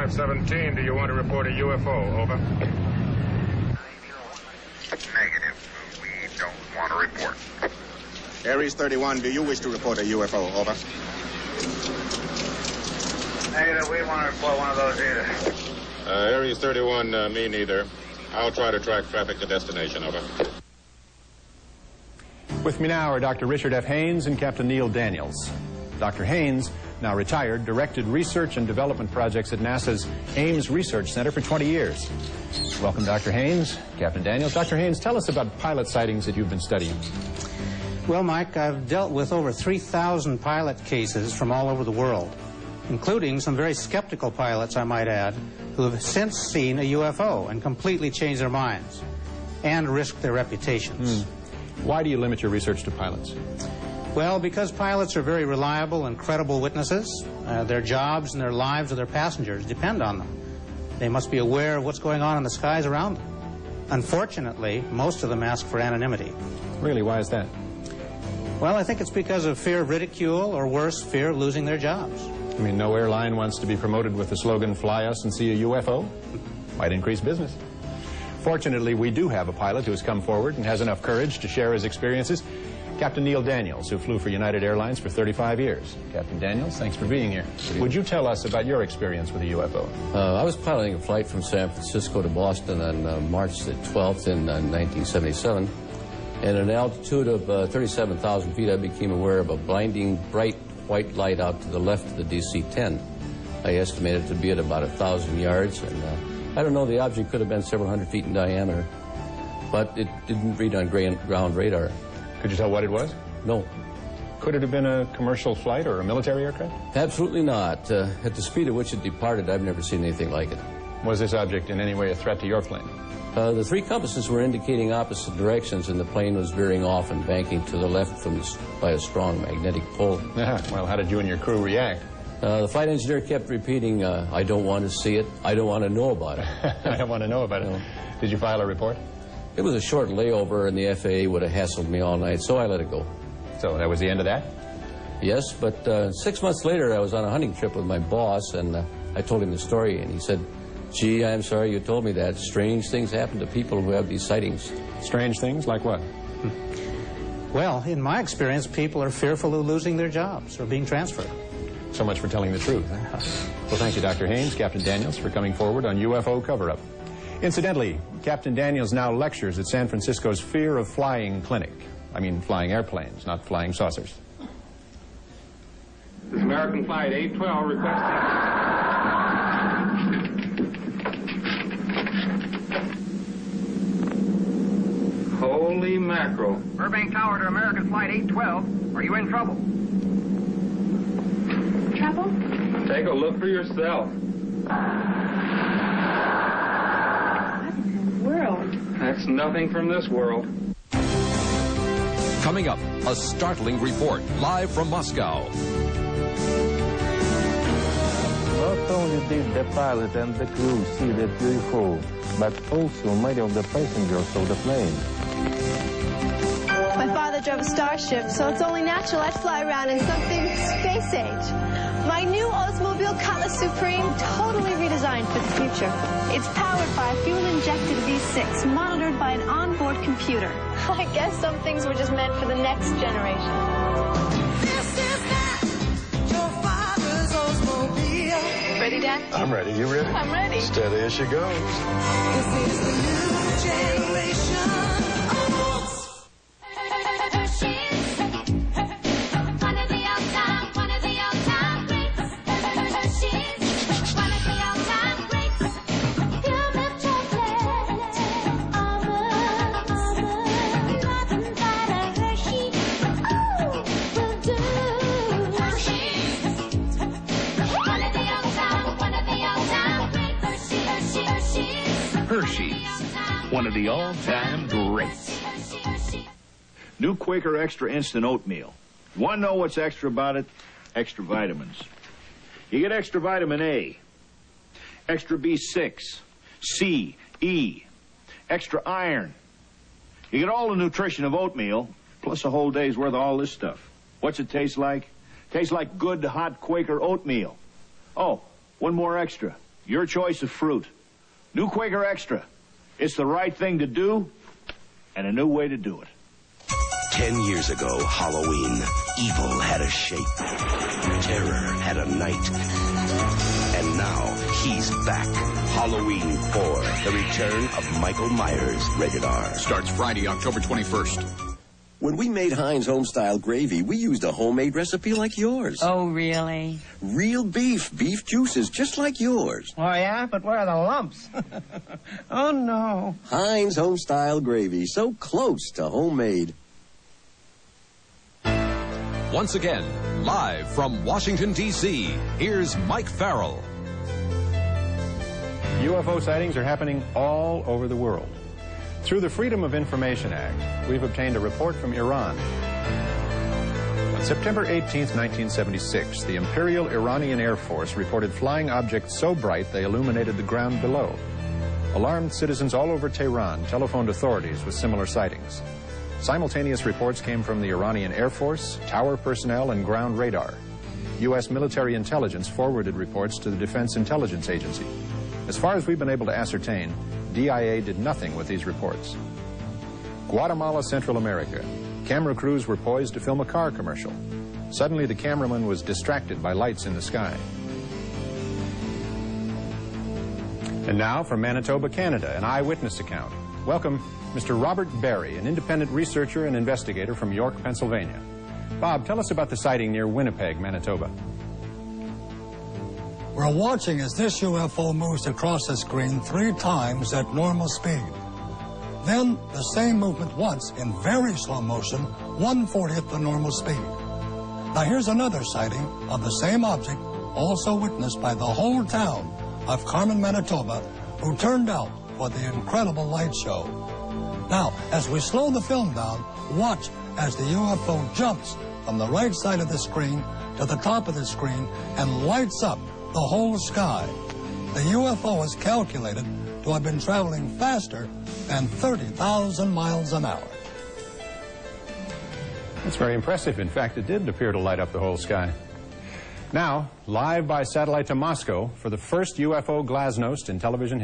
517, do you want to report a UFO? Over. Negative. We don't want to report. Aries 31, do you wish to report a UFO? Over. Negative. We want to report one of those either. Aries 31, me neither. I'll try to track traffic to destination. Over. With me now are Dr. Richard F. Haynes and Captain Neil Daniels. Dr. Haynes, now retired, directed research and development projects at NASA's Ames Research Center for 20 years. Welcome, Dr. Haynes. Captain Daniels. Dr. Haynes, tell us about pilot sightings that you've been studying. Well, Mike, I've dealt with over 3,000 pilot cases from all over the world, including some very skeptical pilots, I might add, who have since seen a UFO and completely changed their minds and risked their reputations. Why do you limit your research to pilots? Well, because pilots are very reliable and credible witnesses. Their jobs and their lives of their passengers depend on them. They must be aware of what's going on in the skies around them. Unfortunately, most of them ask for anonymity. Really, why is that? Well, I think it's because of fear of ridicule, or worse, fear of losing their jobs. I mean, no airline wants to be promoted with the slogan, "Fly us and see a UFO." Might increase business. Fortunately, we do have a pilot who has come forward and has enough courage to share his experiences. Captain Neil Daniels, who flew for United Airlines for 35 years. Captain Daniels, thanks for being here. Would you tell us about your experience with a UFO? I was piloting a flight from San Francisco to Boston on March the 12th in 1977. And at an altitude of 37,000 feet, I became aware of a blinding, bright white light out to the left of the DC-10. I estimated it to be at about 1,000 yards, and I don't know, the object could have been several hundred feet in diameter, but it didn't read on ground radar. Could you tell what it was? No. Could it have been a commercial flight or a military aircraft? Absolutely not. At the speed at which it departed, I've never seen anything like it. Was this object in any way a threat to your plane? The three compasses were indicating opposite directions, and the plane was veering off and banking to the left by a strong magnetic pull. Well, how did you and your crew react? The flight engineer kept repeating, I don't want to see it, I don't want to know about it. I don't want to know about it. Did you file a report? It was a short layover, and the FAA would have hassled me all night, so I let it go. So that was the end of that? Yes, but 6 months later, I was on a hunting trip with my boss, and I told him the story, and he said, "Gee, I'm sorry you told me that. Strange things happen to people who have these sightings." Strange things? Like what? Well, in my experience, people are fearful of losing their jobs or being transferred. So much for telling the truth. Well, thank you, Dr. Haynes, Captain Daniels, for coming forward on UFO Cover-Up. Incidentally, Captain Daniels now lectures at San Francisco's Fear of Flying Clinic. I mean, flying airplanes, not flying saucers. This is American Flight 812 requesting... Holy mackerel. Burbank Tower to American Flight 812. Are you in trouble? Trouble? Take a look for yourself. What in the world? That's nothing from this world. Coming up, a startling report live from Moscow. Not only did the pilot and the crew see the UFO, but also many of the passengers of the plane. My father drove a Starship, so it's only natural I'd fly around in something space age. My new Oldsmobile Cutlass Supreme, totally redesigned for the future. It's powered by a fuel-injected V6, monitored by an onboard computer. I guess some things were just meant for the next generation. This is not your father's Oldsmobile. Ready, Dad? I'm ready. You ready? I'm ready. Steady as she goes. This is the new generation. One of the all-time greats. New Quaker Extra Instant Oatmeal. Want to know what's extra about it? Extra vitamins. You get extra vitamin A, extra B6, C, E, extra iron. You get all the nutrition of oatmeal, plus a whole day's worth of all this stuff. What's it taste like? Tastes like good, hot Quaker oatmeal. Oh, one more extra. Your choice of fruit. New Quaker Extra. It's the right thing to do and a new way to do it. 10 years ago, Halloween, evil had a shape, terror had a night, and now he's back. Halloween 4, The Return of Michael Myers, rated R. Starts Friday, October 21st. When we made Heinz Homestyle gravy, we used a homemade recipe like yours. Oh, really? Real beef juices just like yours. Oh, yeah? But where are the lumps? Oh, no. Heinz Homestyle gravy, so close to homemade. Once again, live from Washington, D.C., here's Mike Farrell. UFO sightings are happening all over the world. Through the Freedom of Information Act, we've obtained a report from Iran. On September 18, 1976, the Imperial Iranian Air Force reported flying objects so bright they illuminated the ground below. Alarmed citizens all over Tehran telephoned authorities with similar sightings. Simultaneous reports came from the Iranian Air Force, tower personnel, and ground radar. U.S. military intelligence forwarded reports to the Defense Intelligence Agency. As far as we've been able to ascertain, DIA did nothing with these reports. Guatemala, Central America. Camera crews were poised to film a car commercial. Suddenly, the cameraman was distracted by lights in the sky. And now, from Manitoba, Canada, an eyewitness account. Welcome, Mr. Robert Barry, an independent researcher and investigator from York, Pennsylvania. Bob, tell us about the sighting near Winnipeg, Manitoba. We're watching as this UFO moves across the screen 3 times at normal speed. Then the same movement once in very slow motion, 1/40th the normal speed. Now here's another sighting of the same object, also witnessed by the whole town of Carmen, Manitoba, who turned out for the incredible light show. Now, as we slow the film down, watch as the UFO jumps from the right side of the screen to the top of the screen and lights up the whole sky. The UFO is calculated to have been traveling faster than 30,000 miles an hour. That's very impressive. In fact, it did appear to light up the whole sky. Now, live by satellite to Moscow for the first UFO glasnost in television history.